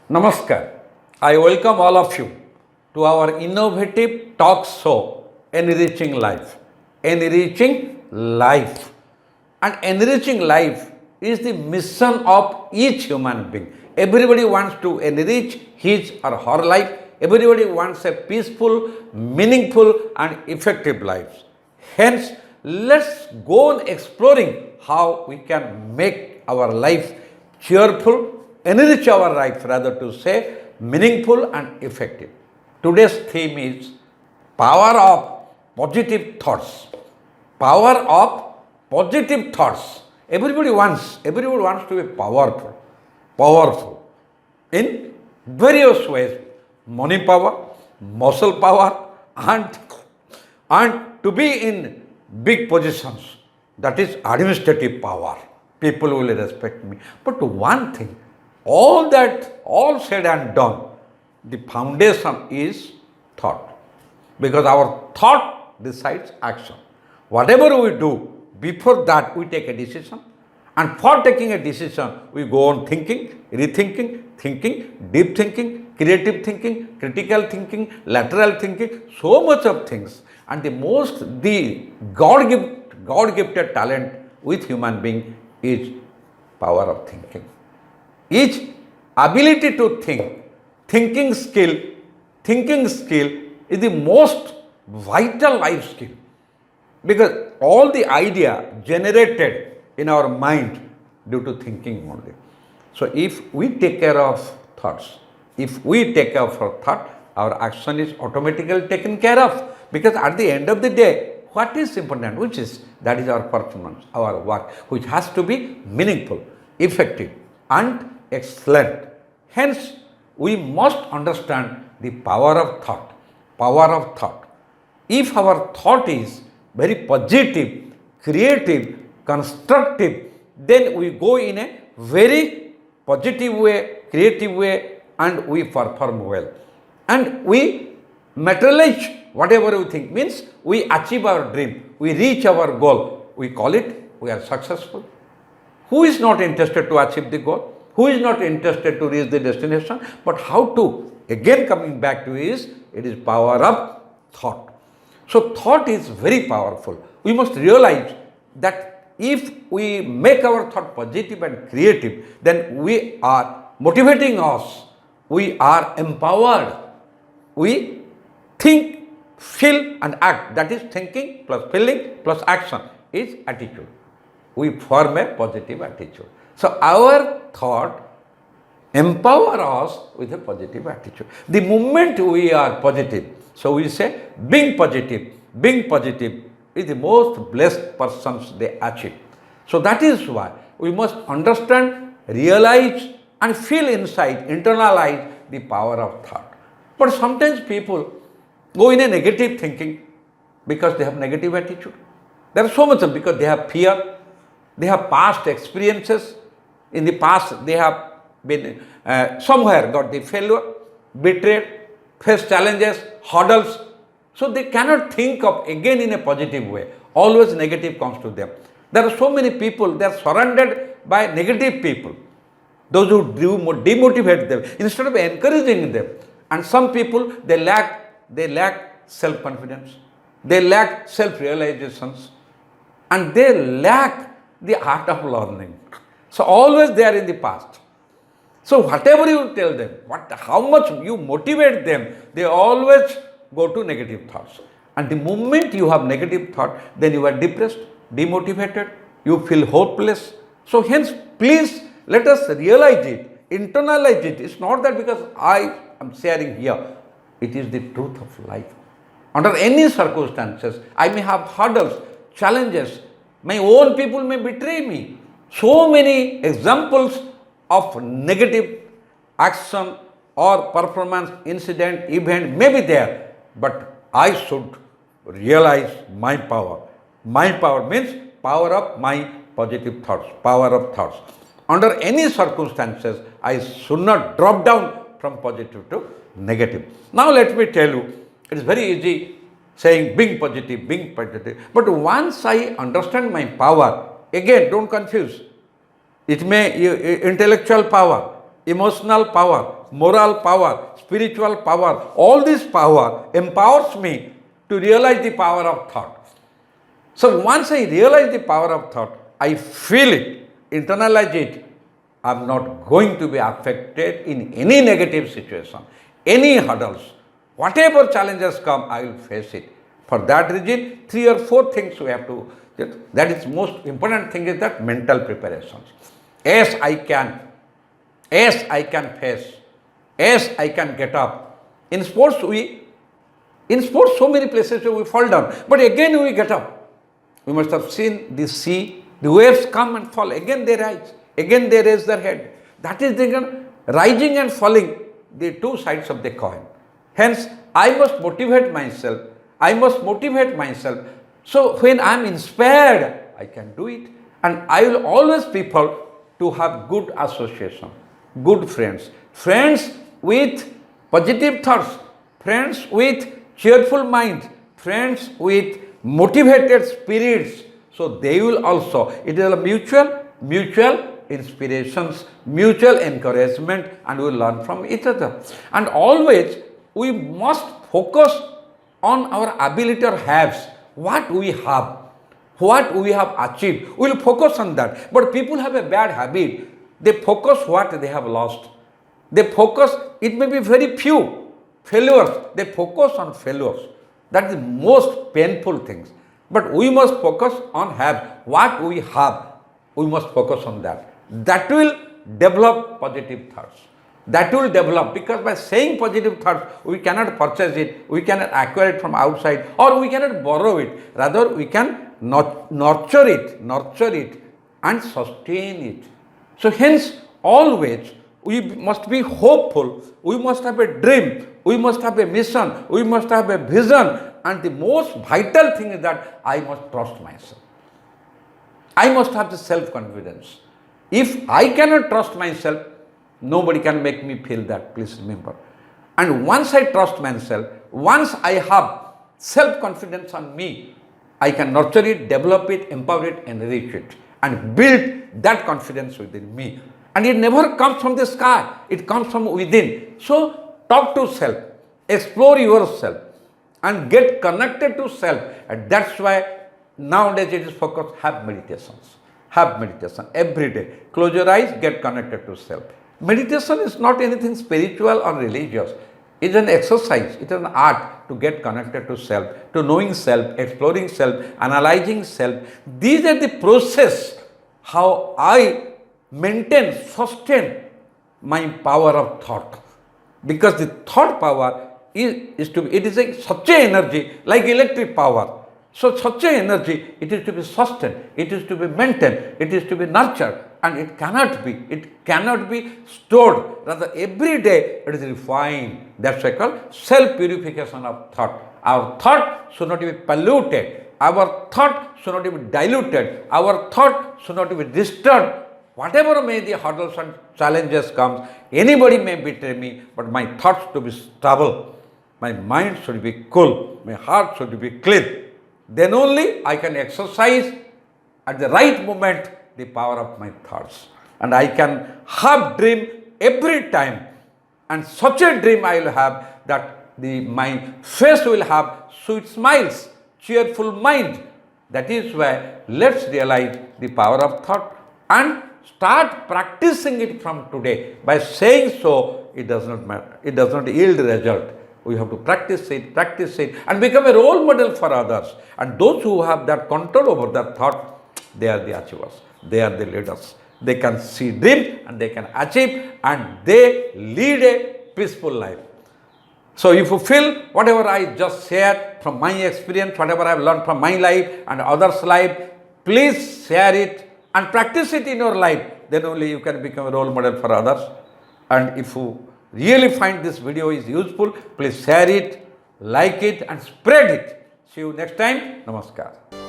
Namaskar. I welcome all of you to our innovative talk show, Enriching Life. Enriching Life. And enriching life is the mission of each human being. Everybody wants to enrich his or her life. Everybody wants a peaceful, meaningful, and effective life. Hence, let's go on exploring how we can make our life cheerful, enrich our life, rather to say, meaningful and effective. Today's theme is power of positive thoughts. Power of positive thoughts. Everybody wants to be powerful in various ways. Money power, muscle power, and to be in big positions. That is administrative power. People will respect me. But one thing, all said and done, the foundation is thought. Because our thought decides action. Whatever we do, before that we take a decision. And for taking a decision, we go on thinking, rethinking, thinking, deep thinking, creative thinking, critical thinking, lateral thinking, so much of things. And the God-gifted talent with human being is power of thinking. Each ability to think, thinking skill is the most vital life skill. Because all the idea generated in our mind due to thinking only. So if we take care of thoughts, if we take care of our thought, our action is automatically taken care of. Because at the end of the day, what is important? That is our performance, our work, which has to be meaningful, effective, and excellent. Hence, we must understand the power of thought. Power of thought. If our thought is very positive, creative, constructive, then we go in a very positive way, creative way, and we perform well. And we materialize whatever we think. Means we achieve our dream, we reach our goal. We call it, we are successful. Who is not interested to achieve the goal? Who is not interested to reach the destination? But how to? Again coming back to it is power of thought. So thought is very powerful. We must realize that if we make our thought positive and creative, then we are motivating us. We are empowered. We think, feel and act. That is thinking plus feeling plus action is attitude. We form a positive attitude. So our thought empower us with a positive attitude. The moment we are positive, so we say being positive is the most blessed persons they achieve. So that is why we must understand, realize and feel inside, internalize the power of thought. But sometimes people go in a negative thinking because they have negative attitude. There are so much of because they have fear, they have past experiences. In the past they have been somewhere got the failure, betrayed, faced challenges, hurdles. So they cannot think of again in a positive way. Always negative comes to them. There are so many people, they are surrounded by negative people. Those who demotivate them instead of encouraging them. And some people, they lack self-confidence. They lack self-realizations. And they lack the art of learning. So always they are in the past. So whatever you tell them, how much you motivate them, they always go to negative thoughts. And the moment you have negative thought, then you are depressed, demotivated, you feel hopeless. So hence, please let us realize it, internalize it. It's not that because I am sharing here, it is the truth of life. Under any circumstances, I may have hurdles, challenges, my own people may betray me. So many examples of negative action or performance, incident, event may be there, but I should realize my power. My power means power of my positive thoughts, power of thoughts. Under any circumstances, I should not drop down from positive to negative. Now let me tell you, it is very easy saying being positive. But once I understand my power, again don't confuse. It may intellectual power, emotional power, moral power, spiritual power, all this power empowers me to realize the power of thought. So once I realize the power of thought, I feel it, internalize it, I'm not going to be affected in any negative situation, any hurdles. Whatever challenges come, I will face it. For that reason, 3 or 4 things we have to, that is most important thing is that mental preparations. Yes, I can. Yes, I can face. Yes, I can get up. In sports, so many places we fall down, but again we get up. We must have seen the sea, the waves come and fall, again they rise, again they raise their head. That is the rising and falling, the two sides of the coin. Hence, I must motivate myself. I must motivate myself. So when I am inspired, I can do it. And I will always prefer to have good association, good friends, friends with positive thoughts, friends with cheerful mind, friends with motivated spirits. So they will also, it is a mutual inspirations, mutual encouragement, and we will learn from each other. And always we must focus on our ability or haves, what we have achieved. We will focus on that. But people have a bad habit. They focus what they have lost. They focus, it may be very few failures. They focus on failures. That is the most painful things. But we must focus on have. What we have, we must focus on that. That will develop positive thoughts. That will develop, because by saying positive thoughts, we cannot purchase it, we cannot acquire it from outside, or we cannot borrow it. Rather, we can nurture it and sustain it. So hence, always we must be hopeful, we must have a dream, we must have a mission, we must have a vision, and the most vital thing is that I must trust myself. I must have the self-confidence. If I cannot trust myself, nobody can make me feel that, please remember. And once I trust myself, once I have self-confidence on me, I can nurture it, develop it, empower it, enrich it, and build that confidence within me. And it never comes from the sky, it comes from within. So talk to self, explore yourself, and get connected to self. And that's why nowadays it is focused, have meditations. Have meditation every day. Close your eyes, get connected to self. Meditation is not anything spiritual or religious. It is an exercise, it is an art to get connected to self, to knowing self, exploring self, analyzing self. These are the process how I maintain, sustain my power of thought. Because the thought power is to be, it is such a energy like electric power. So such a energy, it is to be sustained, it is to be maintained, it is to be nurtured, and it cannot be stored. Rather, every day it is refined. That's why called self-purification of thought. Our thought should not be polluted. Our thought should not be diluted. Our thought should not be disturbed. Whatever may the hurdles and challenges come, anybody may betray me, but my thoughts to be stable. My mind should be cool. My heart should be clean. Then only I can exercise at the right moment the power of my thoughts. And I can have dream every time. And such a dream I will have that my face will have sweet smiles, cheerful mind. That is why let's realize the power of thought and start practicing it from today. By saying so, it does not matter. It does not yield result. We have to practice it and become a role model for others. And those who have that control over their thought, they are the achievers. They are the leaders. They can see dream and they can achieve and they lead a peaceful life. So if you feel whatever I just shared from my experience, whatever I have learned from my life and others' life, please share it and practice it in your life. Then only you can become a role model for others. And if you really find this video is useful, please share it, like it and spread it. See you next time. Namaskar.